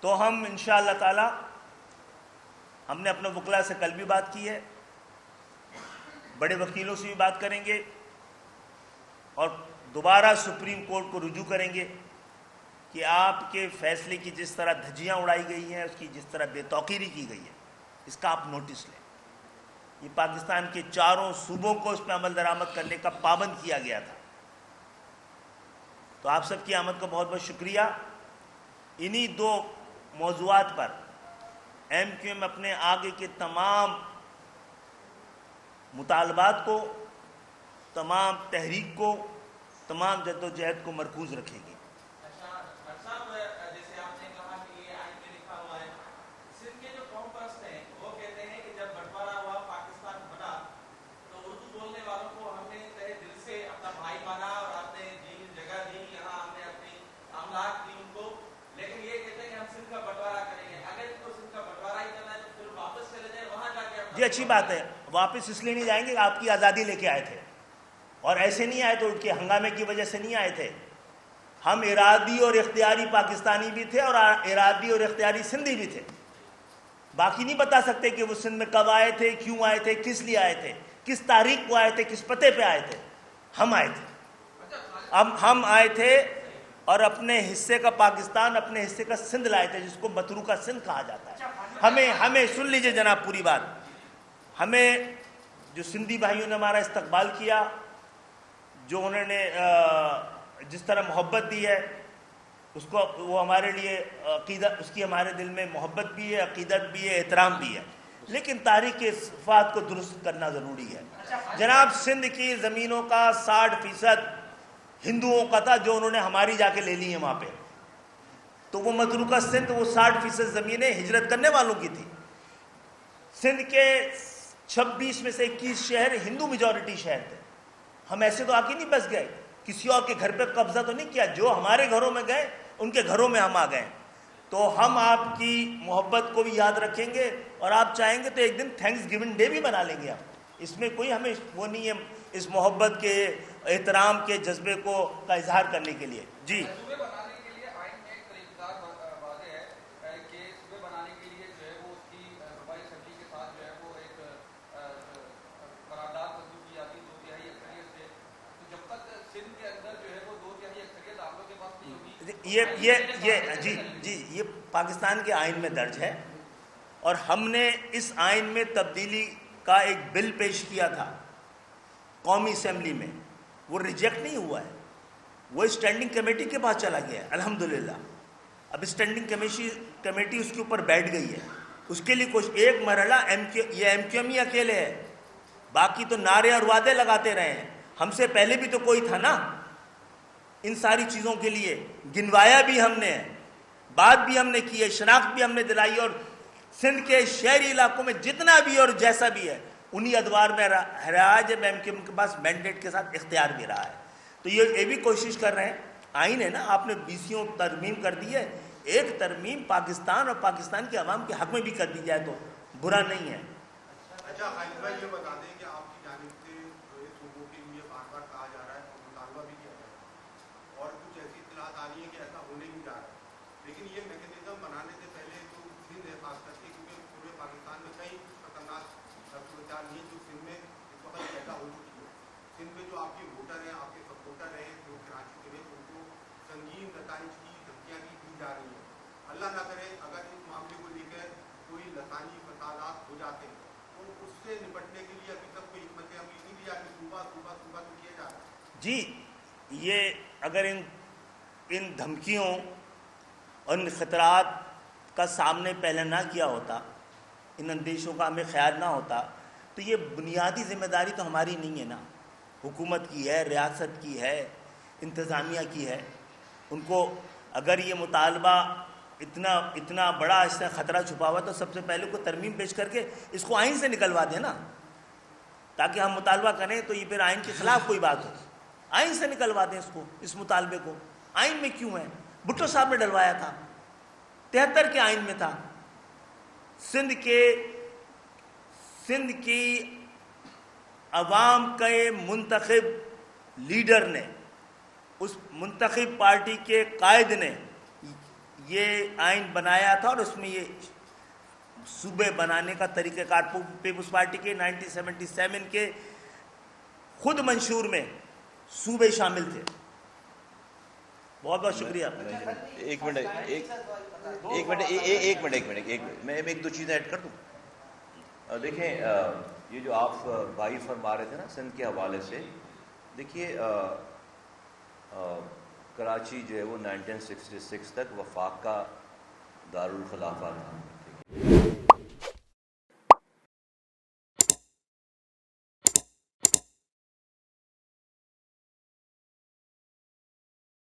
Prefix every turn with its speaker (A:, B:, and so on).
A: تو ہم انشاءاللہ تعالی ہم نے اپنے وکلاء سے کل بھی بات کی ہے، بڑے وکیلوں سے بھی بات کریں گے اور دوبارہ سپریم کورٹ کو رجوع کریں گے کہ آپ کے فیصلے کی جس طرح دھجیاں اڑائی گئی ہیں، اس کی جس طرح بے توقیری کی گئی ہے، اس کا آپ نوٹس لیں۔ یہ پاکستان کے چاروں صوبوں کو اس پہ عمل درآمد کرنے کا پابند کیا گیا تھا۔ تو آپ سب کی آمد کا بہت بہت شکریہ۔ انہی دو موضوعات پر ایم کیو ایم اپنے آگے کے تمام مطالبات کو، تمام تحریک کو، تمام جد و جہد کو مرکوز رکھے گی۔
B: جیسے آپ نے کہا کہ یہ آئین میں لکھا ہوا ہے، سندھ کے جو قوم پرست ہیں وہ کہتے ہیں کہ جب بٹوارا ہوا، پاکستان بنا، تو اردو بولنے والوں کو ہم نے تہہ دل سے اپنا بھائی مانا اور آپ نے جگہ دی، یہاں ہم نے اپنی املاک دی ان کو، لیکن یہ کہتے ہیں کہ ہم سندھ کا بٹوارا کریں گے۔ اگر ان کو سندھ کا بٹوارا ہی کرنا ہے تو پھر واپس چلے جائیں، وہاں جا کے
A: جی اچھی بات ہے، واپس اس لیے نہیں جائیں گے کہ آپ کی آزادی لے کے آئے تھے، اور ایسے نہیں آئے تو ان کے ہنگامے کی وجہ سے نہیں آئے تھے۔ ہم ارادی اور اختیاری پاکستانی بھی تھے اور ارادی اور اختیاری سندھی بھی تھے۔ باقی نہیں بتا سکتے کہ وہ سندھ میں کب آئے تھے، کیوں آئے تھے، کس لیے آئے تھے، کس تاریخ کو آئے تھے، کس پتے پہ آئے تھے۔ ہم آئے تھے، ہم آئے تھے اور اپنے حصے کا پاکستان، اپنے حصے کا سندھ لائے تھے، جس کو متروکہ سندھ کہا جاتا ہے۔ ہمیں سن لیجئے جناب پوری بات، ہمیں جو سندھی بھائیوں نے ہمارا استقبال کیا، جو انہوں نے جس طرح محبت دی ہے، اس کو وہ ہمارے لیے عقیدت، اس کی ہمارے دل میں محبت بھی ہے، عقیدت بھی ہے، احترام بھی ہے، لیکن تاریخ کے صفات کو درست کرنا ضروری ہے۔ جناب سندھ کی زمینوں کا 60% ہندوؤں کا تھا، جو انہوں نے ہماری جا کے لے لی ہیں وہاں پہ، تو وہ متروکہ سندھ، وہ 60% زمینیں ہجرت کرنے والوں کی تھی۔ سندھ کے 26 میں سے 21 شہر ہندو میجورٹی شہر تھے۔ ہم ایسے تو آ کے نہیں بس گئے، کسی اور کے گھر پہ قبضہ تو نہیں کیا، جو ہمارے گھروں میں گئے ان کے گھروں میں ہم آ گئے۔ تو ہم آپ کی محبت کو بھی یاد رکھیں گے، اور آپ چاہیں گے تو ایک دن تھینکس گیونگ ڈے بھی بنا لیں گے ہم، اس میں کوئی ہمیں وہ نہیں ہے، اس محبت کے، احترام کے جذبے کو کا اظہار کرنے کے لیے۔ جی یہ پاکستان کے آئین میں درج ہے، اور ہم نے اس آئین میں تبدیلی کا ایک بل پیش کیا تھا قومی اسمبلی میں، وہ ریجیکٹ نہیں ہوا ہے، وہ اسٹینڈنگ کمیٹی کے پاس چلا گیا ہے الحمدللہ۔ اب اسٹینڈنگ کمیٹی اس کے اوپر بیٹھ گئی ہے، اس کے لیے کچھ ایک مرحلہ یہ ایم کیو ایم ہی اکیلے ہے، باقی تو نعرے اور وعدے لگاتے رہے ہیں۔ ہم سے پہلے بھی تو کوئی تھا نا ان ساری چیزوں کے لیے، گنوایا بھی ہم نے، بات بھی ہم نے کی ہے، شناخت بھی ہم نے دلائی، اور سندھ کے شہری علاقوں میں جتنا بھی اور جیسا بھی ہے انہی ادوار میں رہا ہے، جب ایم کیو ایم کے پاس مینڈیٹ کے ساتھ اختیار بھی رہا ہے۔ تو یہ بھی کوشش کر رہے ہیں، آئین ہے نا، آپ نے 20 ترمیم کر دی ہے، ایک ترمیم پاکستان اور پاکستان کے عوام کے حق میں بھی کر دی جائے تو برا نہیں ہے۔
C: اچھا خالد بھائی، یہ بتا دیں کہ آپ کی جانب سے جو یہ صوبوں کے لیے بار بار کہا جا رہا ہے اور مطالبہ بھی کیا جا رہا ہے، اور کچھ ایسی اطلاعات آ رہی ہیں کہ ایسا ہونے نہیں جا رہا ہے، لیکن یہ میکینزم بنانے سے پہلے جو سندھ ہے خاص کر کے، کیونکہ پورے پاکستان میں کئی خطرناک صورتحال نہیں جو سندھ میں اس وقت پیدا ہو چکی ہے۔ سندھ میں جو آپ کے ووٹر ہیں، آپ کے سپورٹر ہیں، جو کراچی کے ہیں، ان کو سنگین نتائج کی دھمکیاں بھی دی جا رہی ہیں۔ اللہ نہ کرے اگر اس معاملے کو لے کر کوئی لسانی فسادات ہو جاتے ہیں تو اس سے نپٹنے کے لیے ابھی تک کوئی حکمت عملی نہیں دیا کہ صوبہ تو کیا جا رہا ہے۔
A: جی یہ اگر ان دھمکیوں اور ان خطرات کا سامنے پہلے نہ کیا ہوتا، ان اندیشوں کا ہمیں خیال نہ ہوتا، تو یہ بنیادی ذمہ داری تو ہماری نہیں ہے نا، حکومت کی ہے، ریاست کی ہے، انتظامیہ کی ہے۔ ان کو اگر یہ مطالبہ اتنا بڑا اس سے خطرہ چھپا ہوا تو سب سے پہلے کو ترمیم پیش کر کے اس کو آئین سے نکلوا دیں نا، تاکہ ہم مطالبہ کریں تو یہ پھر آئین کے خلاف کوئی بات ہو، آئین سے نکلوا دیں اس کو، اس مطالبے کو۔ آئین میں کیوں ہے؟ بھٹو صاحب نے ڈلوایا تھا، 73 کے آئین میں تھا۔ سندھ کی عوام کے منتخب لیڈر نے، اس منتخب پارٹی کے قائد نے یہ آئین بنایا تھا اور اس میں یہ صوبے بنانے کا طریقہ کار پیپلز پارٹی کے 1977 کے خود منشور میں صوبے شامل تھے. بہت بہت شکریہ.
D: ایک منٹ میں ایک دو چیزیں ایڈ کر دوں. دیکھیں یہ جو آپ بھائی فرما رہے تھے نا سندھ کے حوالے سے, دیکھیے کراچی جو ہے وہ 1966 تک وفاق کا دارالخلافہ تھا.